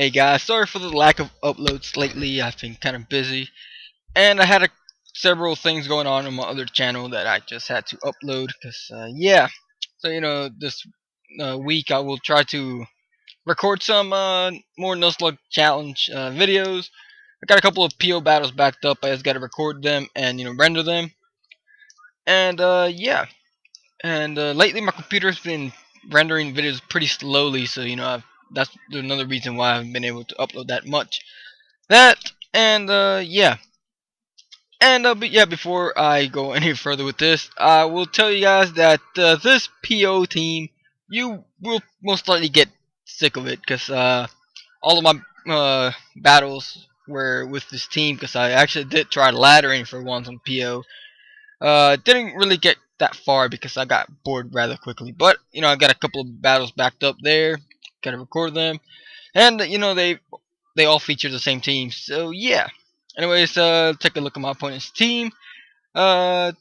Hey guys, sorry for the lack of uploads lately. I've been kind of busy, and I had several things going on my other channel that I just had to upload. Yeah. So this week I will try to record some more Nuzlocke challenge videos. I got a couple of PO battles backed up. I just got to record them and render them. And yeah. And lately my computer's been rendering videos pretty slowly, so that's another reason why I haven't been able to upload that much. That and yeah. And but yeah, before I go any further with this, I will tell you guys that this PO team, you will most likely get sick of it, because all of my battles were with this team, because I actually did try laddering for once on PO. Didn't really get that far because I got bored rather quickly. But I got a couple of battles backed up there. Gotta record them, and they all feature the same team. So yeah. Anyways, take a look at my opponent's team. I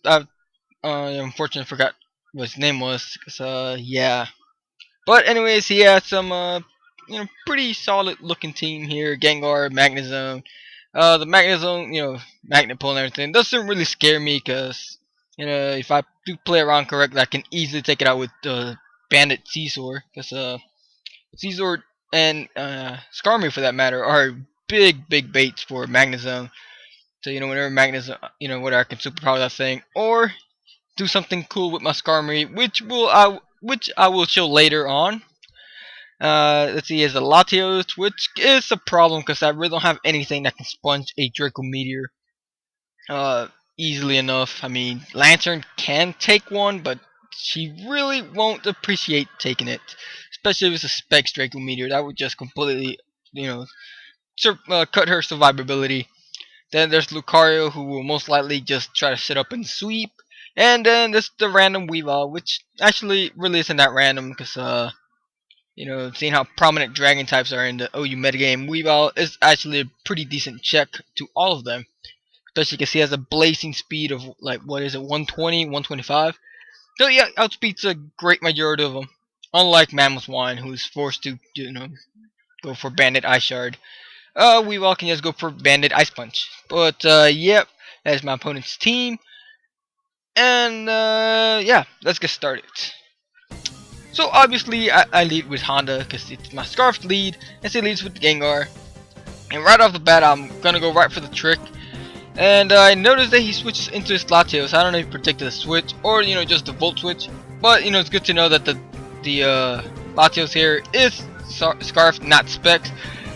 unfortunately forgot what his name was. Yeah. But anyways, he had some pretty solid looking team here. Gengar, Magnezone. The Magnezone, Magnet Pull and everything doesn't really scare me, because if I do play around correctly, I can easily take it out with Bandit Scizor, because Scizor and Skarmory, for that matter, are big baits for Magnezone. So whenever Magnezone, whether I can superpower that thing or do something cool with my Skarmory, which I will show later on. Let's see, he has a Latios, which is a problem because I really don't have anything that can sponge a Draco Meteor easily enough. I mean, Lanturn can take one, but she really won't appreciate taking it, especially if it's a Specs Draco Meteor. That would just completely, cut her survivability. Then there's Lucario, who will most likely just try to sit up and sweep. And then there's the random Weavile, which actually really isn't that random, because seeing how prominent dragon types are in the OU metagame, Weavile is actually a pretty decent check to all of them. Especially because he has a blazing speed of, like, what is it, 120, 125? So yeah, outspeeds a great majority of them. Unlike Magnezone, who's forced to, go for Bandit Ice Shard. Weavile can just go for Bandit Ice Punch. But yep, that is my opponent's team. And yeah, let's get started. So obviously I lead with Honda because it's my Scarfed lead, and she leads with Gengar. And right off the bat, I'm gonna go right for the trick. And I noticed that he switches into his Latios. I don't know if he predicted a switch or just the Volt switch, but it's good to know that the Latios here is Scarfed, not Specs.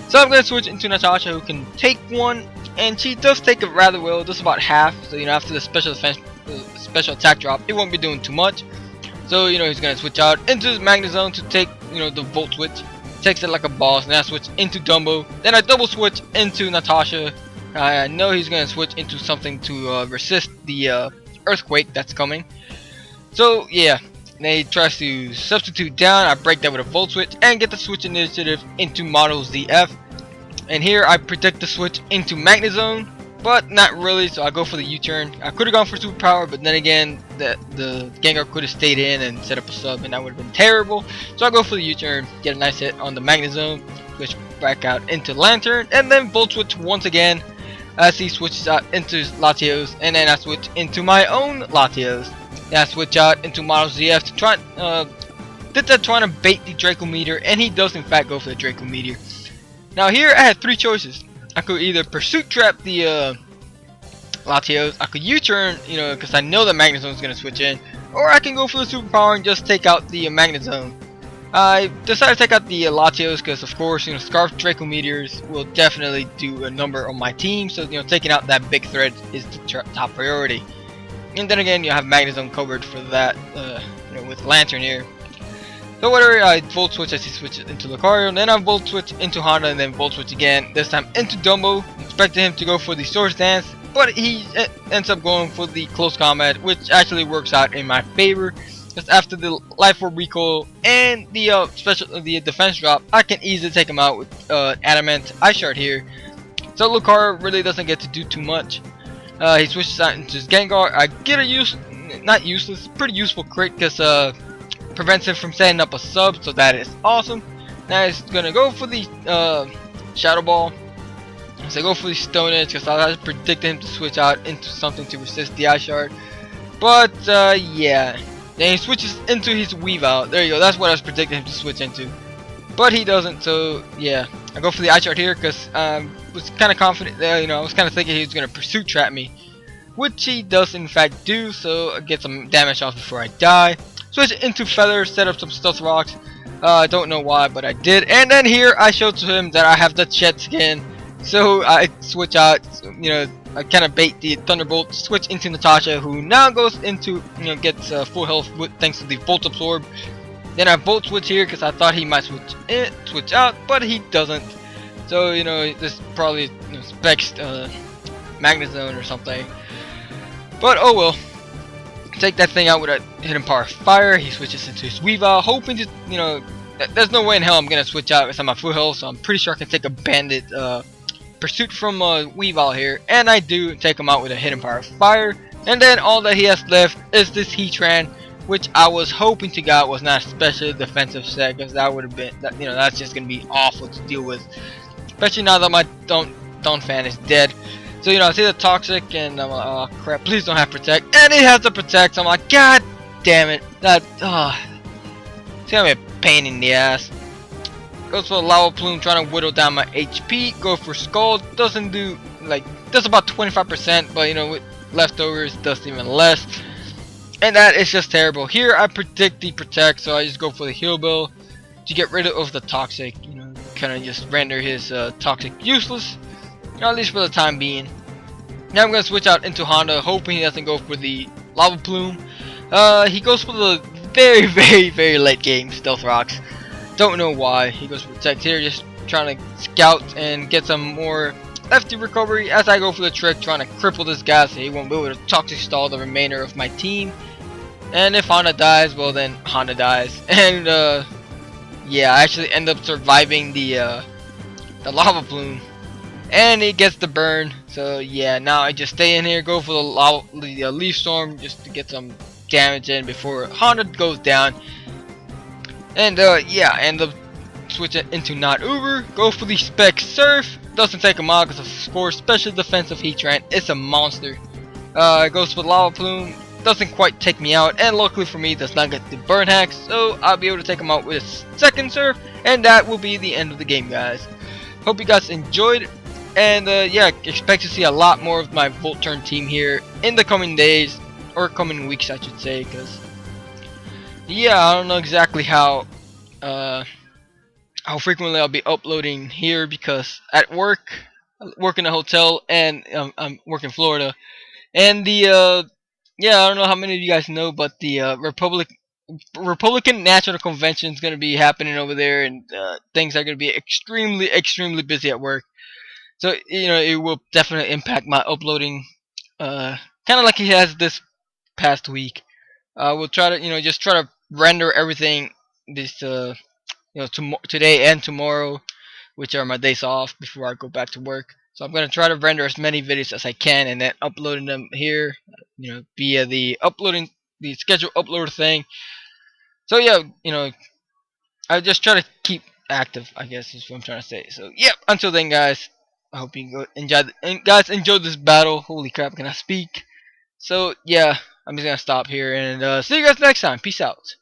So I'm gonna switch into Natasha, who can take one, and she does take it rather well, just about half. So after the special defense, special attack drop, it won't be doing too much. So he's gonna switch out into his Magnezone to take the Volt switch. Takes it like a boss, and I switch into Dumbo. Then I double switch into Natasha. I know he's gonna switch into something to resist the earthquake that's coming. So yeah, then he tries to substitute down. I break that with a Volt switch and get the switch initiative into Model ZF. And here I predict the switch into Magnezone, but not really, so I go for the U-turn. I could have gone for superpower, but then again, the Gengar could have stayed in and set up a sub, and that would have been terrible. So I go for the U-turn, get a nice hit on the Magnezone, switch back out into Lanturn, and then Volt switch once again as he switches out into his Latios, and then I switch into my own Latios. Then I switch out into Model ZF to try trying to bait the Draco Meteor, and he does in fact go for the Draco Meteor. Now here I had three choices. I could either Pursuit Trap the Latios, I could U-turn, because I know the Magnezone is going to switch in, or I can go for the superpower and just take out the Magnezone. I decided to take out the Latios because, of course, Scarf Draco Meteors will definitely do a number on my team, so taking out that big threat is the top priority. And then again, you have Magnezone covered for that, with Lanturn here. So whatever, I Volt switch as he switches into Lucario, and then I Volt switch into Honda, and then Volt switch again, this time into Dumbo. Expected him to go for the Swords Dance, but he ends up going for the Close Combat, which actually works out in my favor. Just after the Life Orb Recoil and the defense drop, I can easily take him out with Adamant Ice Shard here. So Lucario really doesn't get to do too much. He switches out into his Gengar. I get a pretty useful crit, because prevents him from setting up a sub, so that is awesome. Now he's gonna go for the Shadow Ball. So I go for the Stone Edge because I was predicting him to switch out into something to resist the Ice Shard. But yeah, then he switches into his Weavile. There you go. That's what I was predicting him to switch into. But he doesn't. So yeah, I go for the Ice Shard here because I was kind of confident. You know, I was kind of thinking he was gonna Pursuit Trap me, which he does in fact do. So I get some damage off before I die. Switch into Feather, set up some Stealth Rocks. I don't know why, but I did. And then here I showed to him that I have the Chet skin. So I switch out, you know, I kind of bait the Thunderbolt, switch into Natasha, who now goes into, you know, gets full health thanks to the Volt Absorb. Then I Volt Switch here because I thought he might switch out, but he doesn't. So, you know, this probably, you know, specs Magnezone or something. But oh well. Take that thing out with a Hidden Power Fire. He switches into his Weavile, hoping to, you know, there's no way in hell I'm gonna switch out if I'm at full health, so I'm pretty sure I can take a Bandit Pursuit from Weavile here, and I do take him out with a Hidden Power Fire. And then all that he has left is this Heatran, which I was hoping to get was not a special defensive set, because that would have been, you know, that's just gonna be awful to deal with, especially now that my Dawn fan is dead. So, you know, I see the Toxic, and I'm like, oh crap, please don't have Protect, and it has to Protect. So I'm like, god damn it, that it's gonna be a pain in the ass. Goes for a Lava Plume, trying to whittle down my HP. Go for Scald, doesn't do, like, does about 25%, but you know, with leftovers does even less. And that is just terrible. Here I predict the Protect, so I just go for the Heal Bill to get rid of the Toxic, you know, kind of just render his Toxic useless, you know, at least for the time being. Now I'm going to switch out into Honda, hoping he doesn't go for the Lava Plume. He goes for the very late game Stealth Rocks. Don't know why. He goes for Protect here, just trying to scout and get some more FD recovery as I go for the trick, trying to cripple this guy so he won't be able to Toxic Stall the remainder of my team. And if Honda dies, well then Honda dies. And yeah, I actually end up surviving the Lava Plume. And he gets the burn. So yeah, now I just stay in here, go for the Leaf Storm just to get some damage in before Honda goes down. And yeah, I end up switching into not Uber, go for the Spec Surf, doesn't take him out because of course special defensive Heatran, it's a monster. Goes for the Lava Plume, doesn't quite take me out, and luckily for me does not get the Burn Hacks, so I'll be able to take him out with a second Surf, and that will be the end of the game, guys. Hope you guys enjoyed, and yeah, expect to see a lot more of my Volturn team here in the coming days, or coming weeks I should say, because yeah, I don't know exactly how frequently I'll be uploading here, because at work, I work in a hotel, and I'm working in Florida, and the yeah, I don't know how many of you guys know, but the Republican National Convention is going to be happening over there, and things are going to be extremely busy at work. So you know, it will definitely impact my uploading, kind of like it has this past week. We'll try to, you know, just try to render everything this you know, today and tomorrow, which are my days off before I go back to work. So I'm gonna try to render as many videos as I can and then uploading them here, you know, via the schedule upload thing. So yeah, you know, I just try to keep active, I guess is what I'm trying to say. So yeah, until then, guys, I hope you guys enjoyed this battle. Holy crap, can I speak? So yeah, I'm just gonna stop here and see you guys next time. Peace out.